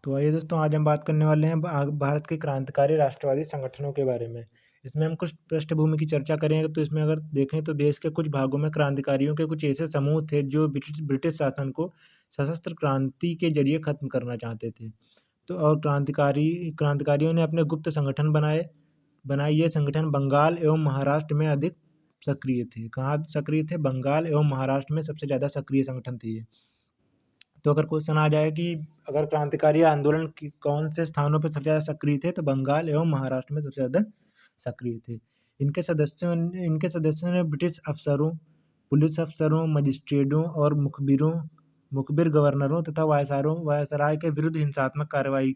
तो आइए दोस्तों, आज हम बात करने वाले हैं भारत के क्रांतिकारी राष्ट्रवादी संगठनों के बारे में। इसमें हम कुछ पृष्ठभूमि की चर्चा करेंगे, तो इसमें अगर देखें तो देश के कुछ भागों में क्रांतिकारियों के कुछ ऐसे समूह थे जो ब्रिटिश शासन को सशस्त्र क्रांति के जरिए खत्म करना चाहते थे। तो और क्रांतिकारियों ने अपने गुप्त संगठन बनाए। ये संगठन बंगाल एवं महाराष्ट्र में अधिक सक्रिय थे। कहाँ सक्रिय थे? बंगाल एवं महाराष्ट्र में सबसे ज़्यादा सक्रिय संगठन थे ये। तो अगर क्वेश्चन आ जाए कि अगर क्रांतिकारी आंदोलन की कौन से स्थानों पर सबसे ज़्यादा सक्रिय थे, तो बंगाल एवं महाराष्ट्र में सबसे ज़्यादा सक्रिय थे। इनके सदस्यों ने ब्रिटिश अफसरों, पुलिस अफसरों, मजिस्ट्रेटों और मुखबिर गवर्नरों तथा वायसराय के विरुद्ध हिंसात्मक कार्रवाई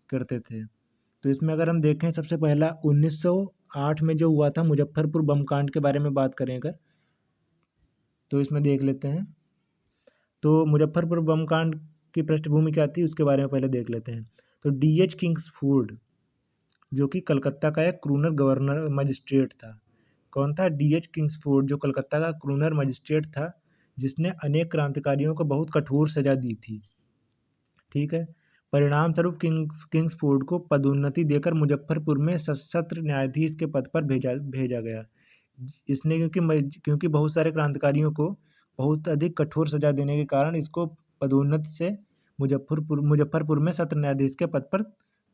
करते थे। तो इसमें अगर हम देखें, सबसे पहला 1908 में जो हुआ था मुजफ्फरपुर बम कांड के बारे में बात करें अगर, तो इसमें देख लेते हैं। तो मुजफ्फरपुर बम कांड की पृष्ठभूमि क्या थी, उसके बारे में पहले देख लेते हैं। तो D.H. किंग्सफोर्ड, जो कि कलकत्ता का एक क्रूनर गवर्नर मजिस्ट्रेट था। कौन था? D.H. किंग्सफोर्ड, जो कलकत्ता का क्रूनर मजिस्ट्रेट था, जिसने अनेक क्रांतिकारियों को बहुत कठोर सजा दी थी। ठीक है। परिणाम स्वरूप किंग्सफोर्ड को पदोन्नति देकर मुजफ्फरपुर में सशस्त्र न्यायाधीश के पद पर भेजा गया। इसने क्योंकि बहुत सारे क्रांतिकारियों को बहुत अधिक कठोर सजा देने के कारण इसको पदोन्नति से मुजफ्फरपुर में सत्र न्यायाधीश के पद पर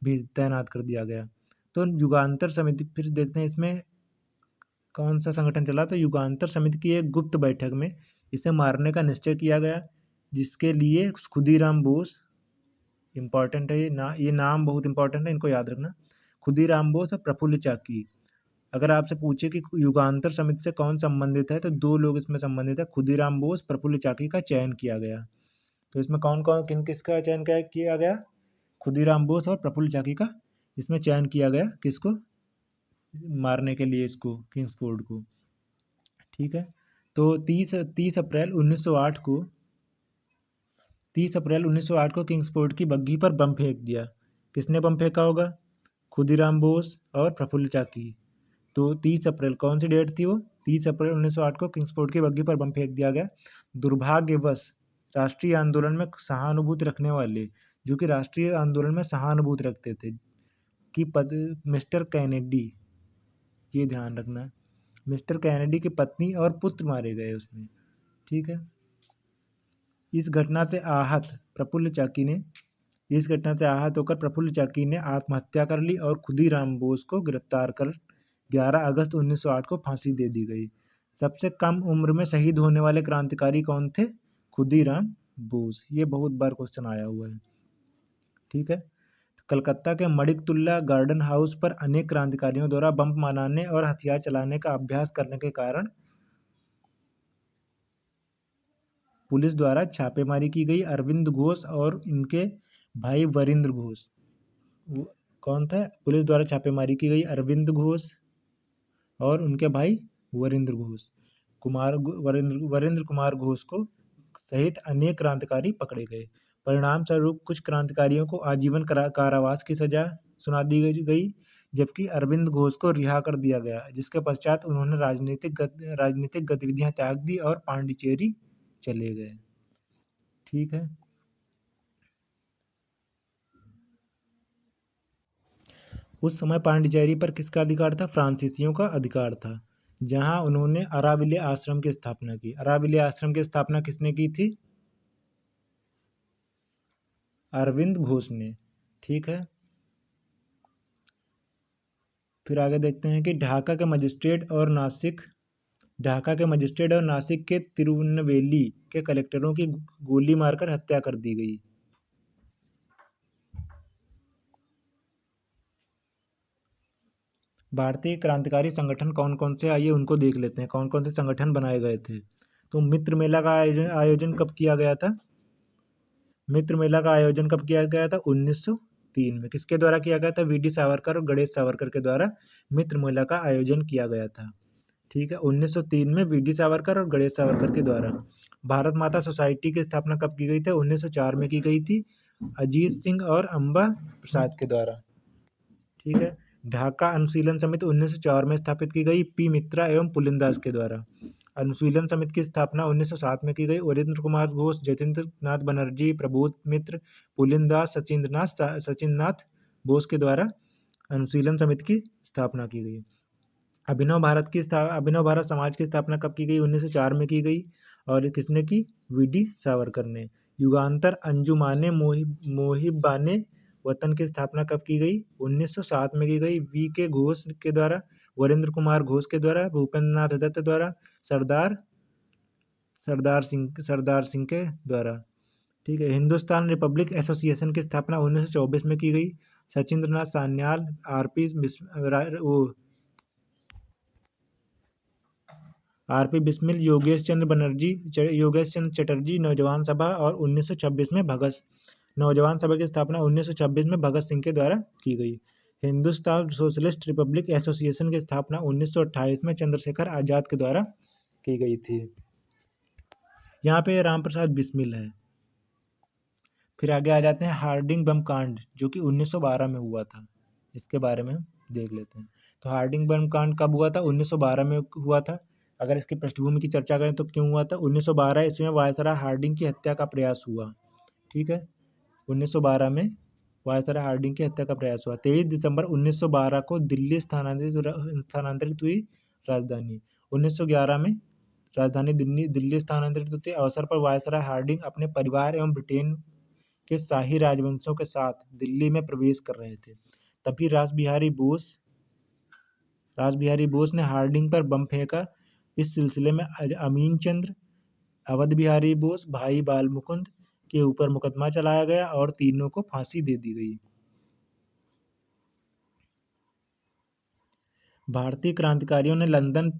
भी तैनात कर दिया गया। तो युगांतर समिति, फिर देखते हैं इसमें कौन सा संगठन चला। तो युगांतर समिति की एक गुप्त बैठक में इसे मारने का निश्चय किया गया, जिसके लिए खुदीराम बोस, इम्पॉर्टेंट है ये नाम बहुत इंपॉर्टेंट है, इनको याद रखना। खुदीराम बोस और प्रफुल्ल चाकी। अगर आपसे पूछे कि युगांतर समिति से कौन संबंधित है, तो दो लोग इसमें संबंधित है, खुदीराम बोस, प्रफुल्ल चाकी का चयन किया गया। तो इसमें कौन कौन किसका चयन किया गया? खुदीराम बोस और प्रफुल्ल चाकी का इसमें चयन किया गया, किसको मारने के लिए, इसको किंग्सफोर्ड को। ठीक है। तो 30 अप्रैल 1908 को किंग्सफोर्ड की बग्घी पर बम फेंक दिया। किसने बम फेंका होगा? खुदीराम बोस और प्रफुल्ल चाकी। तो 30 अप्रैल, कौन सी डेट थी वो? 30 अप्रैल 1908 को किंग्सफोर्ड की बग्घी पर बम फेंक दिया गया। दुर्भाग्यवश राष्ट्रीय आंदोलन में सहानुभूति रखने वाले, जो कि राष्ट्रीय आंदोलन में सहानुभूति रखते थे, कि मिस्टर कैनेडी, ये ध्यान रखना, मिस्टर कैनेडी की पत्नी और पुत्र मारे गए उसमें। ठीक है। इस घटना से आहत होकर प्रफुल्ल चाकी ने आत्महत्या कर ली और खुदीराम बोस को गिरफ्तार कर 11 अगस्त 1908 को फांसी दे दी गई। सबसे कम उम्र में शहीद होने वाले क्रांतिकारी कौन थे? खुदीराम बोस। ये बहुत बार क्वेश्चन आया हुआ है। ठीक है। कलकत्ता के मणिकतुल्ला गार्डन हाउस पर अनेक क्रांतिकारियों द्वारा बम बनाने और हथियार चलाने का अभ्यास करने के कारण पुलिस द्वारा छापेमारी की गई। अरविंद घोष और इनके भाई वरिंद्र घोष, कौन था? पुलिस द्वारा छापेमारी की गई अरविंद घोष और उनके भाई वरिंद्र कुमार घोष को सहित अनेक क्रांतिकारी पकड़े गए। परिणाम स्वरूप कुछ क्रांतिकारियों को आजीवन कारावास की सजा सुना दी गई, जबकि अरविंद घोष को रिहा कर दिया गया, जिसके पश्चात उन्होंने राजनीतिक गतिविधियां त्याग दी और पांडिचेरी चले गए। ठीक है। उस समय पांडिचेरी पर किसका अधिकार था? फ्रांसीसियों का अधिकार था, जहां उन्होंने अराविले आश्रम की स्थापना की। अराविले आश्रम की स्थापना किसने की थी? अरविंद घोष ने। ठीक है। फिर आगे देखते हैं कि ढाका के मजिस्ट्रेट और नासिक के तिरुनेलवेली के कलेक्टरों की गोली मारकर हत्या कर दी गई। भारतीय क्रांतिकारी संगठन कौन कौन से, आइए उनको देख लेते हैं, कौन कौन से संगठन बनाए गए थे। तो मित्र मेला का आयोजन कब किया गया था? मित्र मेला का आयोजन कब किया गया था? 1903 में। किसके द्वारा किया गया था? वी.डी. सावरकर और गणेश सावरकर के द्वारा मित्र मेला का आयोजन किया गया था। ठीक है। 1903 में वी.डी. सावरकर और गणेश सावरकर के द्वारा। भारत माता सोसाइटी की स्थापना कब की गई थी? 1904 में की गई थी, अजीत सिंह और अम्बा प्रसाद के द्वारा। ठीक है। ढाका अनुशीलन समिति 1904 में स्थापित की गई, पी. मित्रा एवं पुलिनदास के द्वारा। अनुशीलन समिति की स्थापना 1907 में की गई। वरेंद्र कुमार घोष, जतीन्द्र नाथ बनर्जी, प्रबोध मित्र, पुलिन दास, सचिंद्रनाथ बोस के द्वारा अनुशीलन समिति की स्थापना की गई। अभिनव भारत समाज की स्थापना कब की गई? 1904 में की गई। और किसने की? वीडी सावरकर ने। युगांतर अंजुमाने मोहिब्बाने वतन की स्थापना कब की गई? 1907 में की गई। वी के घोष के द्वारा, वरेंद्र कुमार घोष के द्वारा, भूपेंद्र नाथ दत्त द्वारा, सरदार सिंह के द्वारा। ठीक है। हिंदुस्तान रिपब्लिक एसोसिएशन की स्थापना 1924 में की गई। सचिंद्रनाथ सान्याल, आरपी बिस्मिल, योगेश चंद्र चटर्जी नौजवान सभा, और 1926 में नौजवान सभा की स्थापना 1926 में भगत सिंह के द्वारा की गई। हिंदुस्तान सोशलिस्ट रिपब्लिक एसोसिएशन की स्थापना 1928 में चंद्रशेखर आजाद के द्वारा की गई थी। यहाँ पे राम प्रसाद बिस्मिल है। फिर आगे आ जाते हैं हार्डिंग बम कांड, जो कि 1912 में हुआ था। इसके बारे में हम देख लेते हैं। तो हार्डिंग बम कांड कब हुआ था? 1912 में हुआ था। अगर इसकी पृष्ठभूमि की चर्चा करें तो क्यों हुआ था? 1912 ईस्वी में वायसराय हार्डिंग की हत्या का प्रयास हुआ। ठीक है। 1912 में वायसराय हार्डिंग की हत्या का प्रयास हुआ। 23 दिसंबर 1912 को दिल्ली स्थानांतरित हुई राजधानी। 1911 में राजधानी दिल्ली स्थानांतरित होते अवसर पर वायसराय हार्डिंग अपने परिवार एवं ब्रिटेन के शाही राजवंशों के साथ दिल्ली में प्रवेश कर रहे थे। तभी रासबिहारी बोस ने हार्डिंग पर बम फेंका। इस सिलसिले में अमीन चंद्र, अवध बिहारी बोस, भाई बाल मुकुंद के ऊपर मुकदमा चलाया गया और तीनों को फांसी दे दी गई। भारतीय क्रांतिकारियों ने लंदन,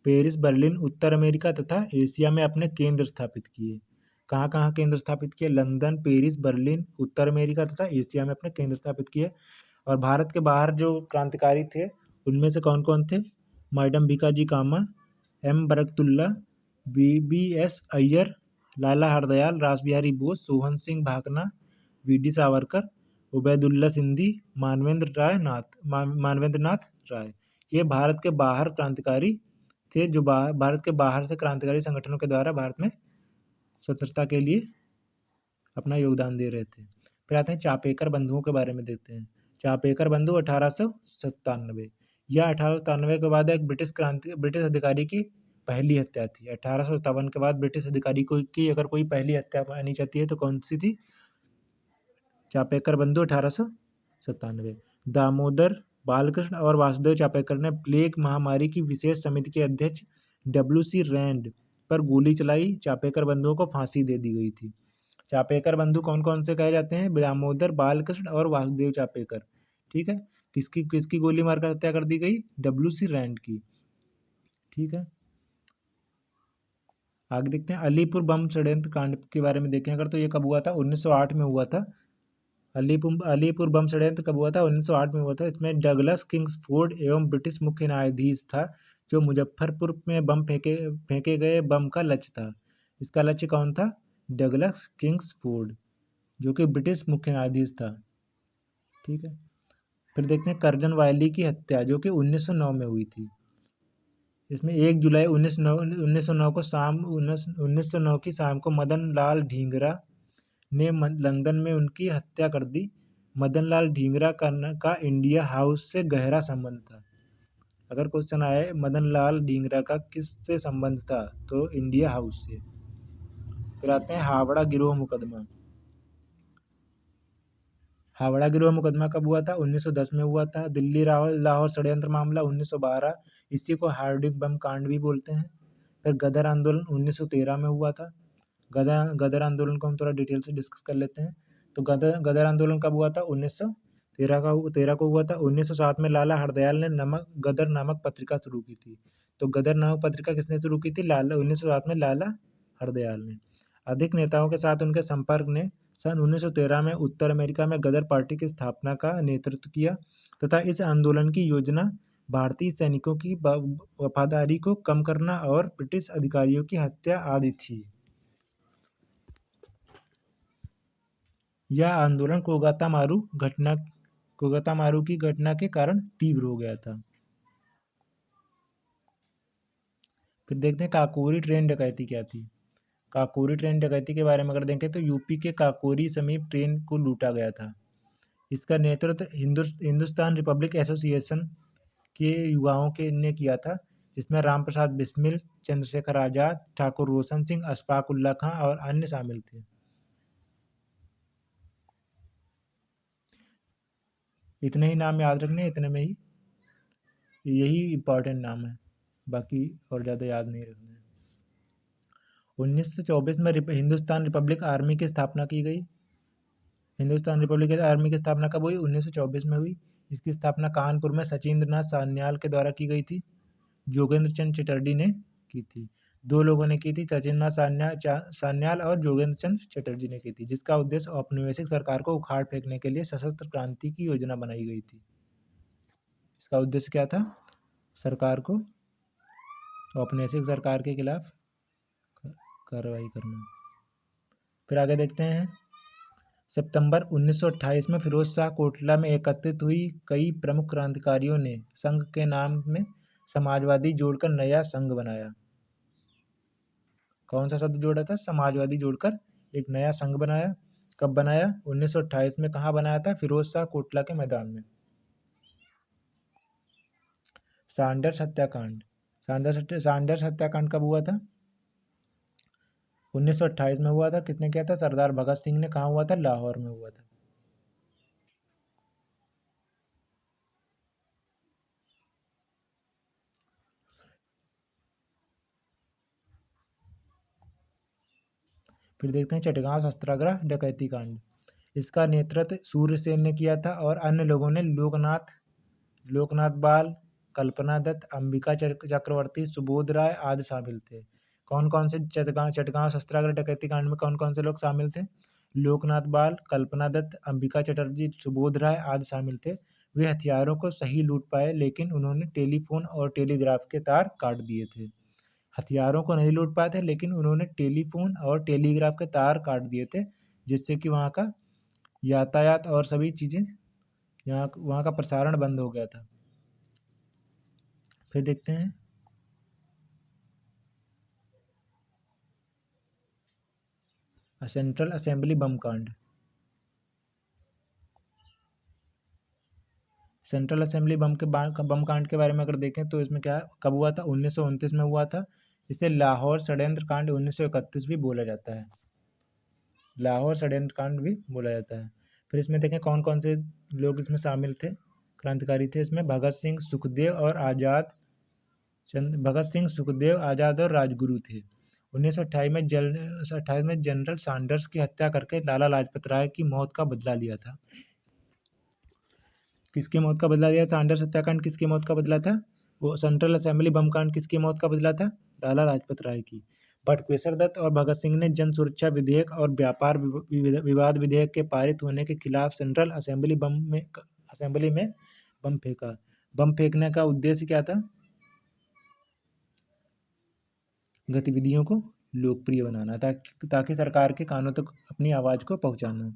पेरिस, बर्लिन, उत्तर अमेरिका तथा एशिया में अपने केंद्र स्थापित किए। कहाँ कहाँ केंद्र स्थापित किए? लंदन, पेरिस, बर्लिन, उत्तर अमेरिका तथा एशिया में अपने केंद्र स्थापित किए। और भारत के बाहर जो क्रांतिकारी थे उनमें से कौन कौन थे? मैडम भीकाजी कामा, एम बरकतुल्ला, BBS अय्यर, लाला हरदयाल, रासबिहारी बोस, सोहन सिंह भाकना, वीडी सावरकर, उबैदुल्ला सिंधी, मानवेंद्र नाथ राय। ये भारत के बाहर क्रांतिकारी थे, जो भारत के बाहर से क्रांतिकारी संगठनों के द्वारा भारत में स्वतंत्रता के लिए अपना योगदान दे रहे थे। फिर आते हैं चापेकर बंधुओं के बारे में देखते हैं। चापेकर बंधु 1897। यह 1897 के बाद एक ब्रिटिश अधिकारी की पहली हत्या थी। 1857 के बाद ब्रिटिश अधिकारी की अगर कोई पहली हत्या मानी जाती है तो कौन सी थी? चापेकर बंधु 1897। दामोदर बालकृष्ण और वासुदेव चापेकर ने प्लेग महामारी की विशेष समिति के अध्यक्ष WC रैंड पर गोली चलाई। चापेकर बंधुओं को फांसी दे दी गई थी। चापेकर बंधु कौन कौन से कहे जाते हैं? दामोदर बालकृष्ण और वासुदेव चापेकर। ठीक है। किसकी गोली मारकर हत्या कर दी गई? WC रैंड की। ठीक है। आगे देखते हैं अलीपुर बम षड्यंत्र कांड के बारे में देखें अगर तो ये कब हुआ था? 1908 में हुआ था। अलीपुर बम षड्यंत्र कब हुआ था? 1908 में हुआ था। इसमें डगलस किंग्सफोर्ड एवं ब्रिटिश मुख्य न्यायाधीश था जो मुजफ्फरपुर में बम फेंके गए बम का लक्ष्य था। इसका लक्ष्य कौन था? डगलस किंग्सफोर्ड, जो कि ब्रिटिश मुख्य न्यायाधीश था। ठीक है। फिर देखते हैं कर्जन वायली की हत्या, जो कि 1909 में हुई थी। इसमें 1 जुलाई 1909 की शाम को मदन लाल ढींगरा ने लंदन में उनकी हत्या कर दी। मदन लाल ढींगरा का इंडिया हाउस से गहरा संबंध था। अगर क्वेश्चन आए मदन लाल ढींगरा का किससे संबंध था, तो इंडिया हाउस से। फिर आते हैं हावड़ा गिरोह मुकदमा। हावड़ा गिरोह मुकदमा कब हुआ था? 1910 में हुआ था। दिल्ली लाहौर षड्यंत्र मामला 1912, इसी को हार्डिंग बम कांड भी बोलते हैं। फिर गदर आंदोलन 1913 में हुआ था। गदर आंदोलन को हम थोड़ा डिटेल से डिस्कस कर लेते हैं। तो गदर आंदोलन कब हुआ था? 1913 को हुआ था। 1907 में लाला हरदयाल ने गदर नामक पत्रिका शुरू की थी। तो गदर नामक पत्रिका किसने शुरू की थी? 1907 में लाला हरदयाल ने। अधिक नेताओं के साथ उनके संपर्क ने सन 1913 में उत्तर अमेरिका में गदर पार्टी की स्थापना का नेतृत्व किया तथा इस आंदोलन की योजना भारतीय सैनिकों की वफादारी को कम करना और ब्रिटिश अधिकारियों की हत्या आदि थी। यह आंदोलन कोगाता मारू की घटना के कारण तीव्र हो गया था। फिर देखते हैं काकोरी ट्रेन डकैती क्या थी। काकोरी ट्रेन डकैती के बारे में अगर देखें तो यूपी के काकोरी समीप ट्रेन को लूटा गया था। इसका नेतृत्व हिंदुस्तान रिपब्लिक एसोसिएशन के युवाओं के ने किया था, जिसमें राम प्रसाद बिस्मिल, चंद्रशेखर आज़ाद, ठाकुर रोशन सिंह, अशफाक उल्ला खां और अन्य शामिल थे। इतने ही नाम याद रखने, इतने में ही यही इम्पोर्टेंट नाम है, बाकी और ज़्यादा याद नहीं रखना है। 1924 में हिंदुस्तान रिपब्लिक आर्मी की स्थापना की गई। हिंदुस्तान रिपब्लिक आर्मी की स्थापना कब हुई? 1924 में हुई। इसकी स्थापना कानपुर में सचिंद्र नाथ सान्याल के द्वारा की गई थी। जोगेंद्र चंद चटर्जी ने की थी। दो लोगों ने की थी, सचिंद्र नाथ सान्याल और जोगेंद्र चंद चटर्जी ने की थी, जिसका उद्देश्य औपनिवेशिक सरकार को उखाड़ फेंकने के लिए सशस्त्र क्रांति की योजना बनाई गई थी। इसका उद्देश्य क्या था? सरकार को, औपनिवेशिक सरकार के खिलाफ कार्रवाई करना। फिर आगे देखते हैं। सितंबर 1928 में फिरोज शाह कोटला में एकत्रित हुई कई प्रमुख क्रांतिकारियों ने संघ के नाम में समाजवादी जोड़कर नया संघ बनाया। कौन सा शब्द जोड़ा था? समाजवादी जोड़कर एक नया संघ बनाया। कब बनाया? 1928 में। कहाँ बनाया था? फिरोज शाह कोटला के मैदान में। सैंडर्स हत्याकांड। सैंडर्स हत्याकांड कब हुआ था? 1928 में हुआ था। किसने किया था? सरदार भगत सिंह ने। कहाँ हुआ था? लाहौर में हुआ था। फिर देखते हैं चटगांव सत्याग्रह डकैती कांड। इसका नेतृत्व सूर्यसेन ने किया था और अन्य लोगों ने लोकनाथ बाल, कल्पना दत्त, अंबिका चक्रवर्ती, सुबोध राय आदि शामिल थे। कौन कौन से चटगांव सत्याग्रह डकैती कांड में कौन कौन से लोग शामिल थे? लोकनाथ बाल, कल्पना दत्त, अंबिका चटर्जी, सुबोध राय आदि शामिल थे। वे हथियारों को सही लूट पाए, लेकिन उन्होंने टेलीफोन और टेलीग्राफ के तार काट दिए थे। हथियारों को नहीं लूट पाए थे, लेकिन उन्होंने टेलीफोन और टेलीग्राफ के तार काट दिए थे, जिससे कि वहाँ का यातायात और सभी चीज़ें वहाँ का प्रसारण बंद हो गया था। फिर देखते हैं सेंट्रल असेंबली बम कांड। सेंट्रल असेंबली बम कांड के बारे में अगर देखें तो इसमें क्या, कब हुआ था? 1929 में हुआ था। इसे लाहौर षड्यंत्र कांड 1931 भी बोला जाता है। लाहौर षड्यंत्र कांड भी बोला जाता है। फिर इसमें देखें कौन कौन से लोग इसमें शामिल थे, क्रांतिकारी थे। इसमें भगत सिंह, सुखदेव, आज़ाद और राजगुरु थे। 1928 में जनरल सैंडर्स की हत्या करके लाला लाजपत राय की मौत का बदला लिया था। किसकी मौत का बदला लिया? सैंडर्स हत्याकांड किसकी मौत का बदला था? वो सेंट्रल असेंबली बम कांड किसकी मौत का बदला था? लाला लाजपत राय की। बटुकेश्वर दत्त और भगत सिंह ने जन सुरक्षा विधेयक और व्यापार विवाद विधेयक के पारित होने के खिलाफ सेंट्रल असेंबली में बम फेंका। बम फेंकने का उद्देश्य क्या था? गतिविधियों को लोकप्रिय बनाना, ताकि सरकार के कानों तक अपनी आवाज़ को पहुंचाना।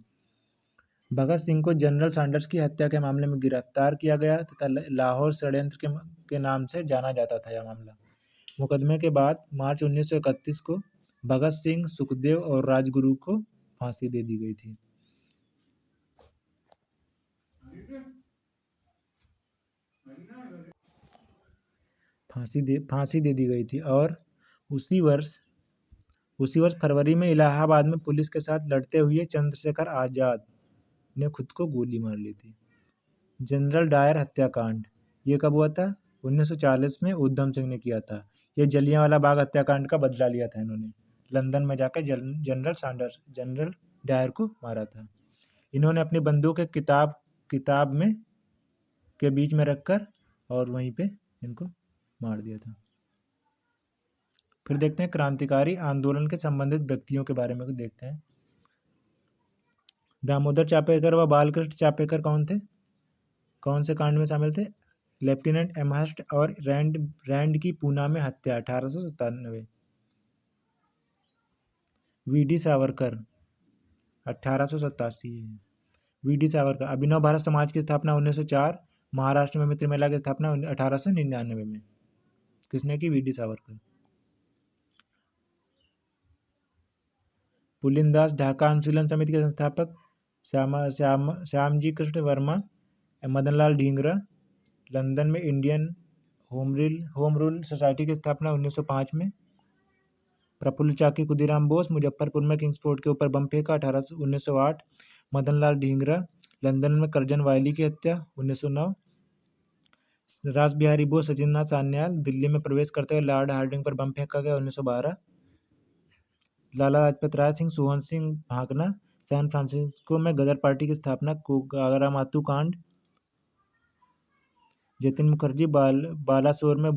भगत सिंह को जनरल सैंडर्स की हत्या के मामले में गिरफ्तार किया गया तथा लाहौर षड्यंत्र के नाम से जाना जाता था यह मामला। मुकदमे के बाद मार्च 1931 को भगत सिंह, सुखदेव और राजगुरु को फांसी दे दी गई थी। फांसी दे दी गई थी। और उसी वर्ष फरवरी में इलाहाबाद में पुलिस के साथ लड़ते हुए चंद्रशेखर आज़ाद ने खुद को गोली मार ली थी। जनरल डायर हत्याकांड, ये कब हुआ था? 1940 में उधम सिंह ने किया था। ये जलियांवाला बाग हत्याकांड का बदला लिया था इन्होंने। लंदन में जाकर जनरल डायर को मारा था। इन्होंने अपनी बंदूक एक किताब में के बीच में रखकर और वहीं पे इनको मार दिया था। फिर देखते हैं क्रांतिकारी आंदोलन के संबंधित व्यक्तियों के बारे में देखते हैं। दामोदर चापेकर व बालकृष्ण चापेकर कौन थे? कौन से कांड में शामिल थे? लेफ्टिनेंट एमहर्स्ट और रैंड की पूना में हत्या 1897। वीडी सावरकर 1887। वीडी सावरकर। अभिनव भारत समाज की स्थापना 1904। महाराष्ट्र में मित्र मेला की स्थापना 1899 में। किसने की? वीडी सावरकर। पुलिनदास ढाका अनुशीलन समिति के संस्थापक श्यामजी कृष्ण वर्मा, मदनलाल ढींगरा, लंदन में इंडियन होम रूल सोसाइटी की स्थापना 1905 में, प्रफुल्ल चाकी खुदीराम बोस, मुजफ्फरपुर में किंग्सफोर्ड के ऊपर बम फेंका 1908, मदनलाल ढींगरा, लंदन में करजन वायली की हत्या 1909, रास बिहारी बोस, सचिंद्रनाथ सान्याल, दिल्ली में प्रवेश करते हुए लॉर्ड हार्डिंग पर बम फेंका गया 1912, लाला लाजपत राय सिंह, सोहन सिंह भागना, सैन फ्रांसिस्को में गदर पार्टी की स्थापना, कागरामातू कांड, जतिन मुखर्जी, बालासोर में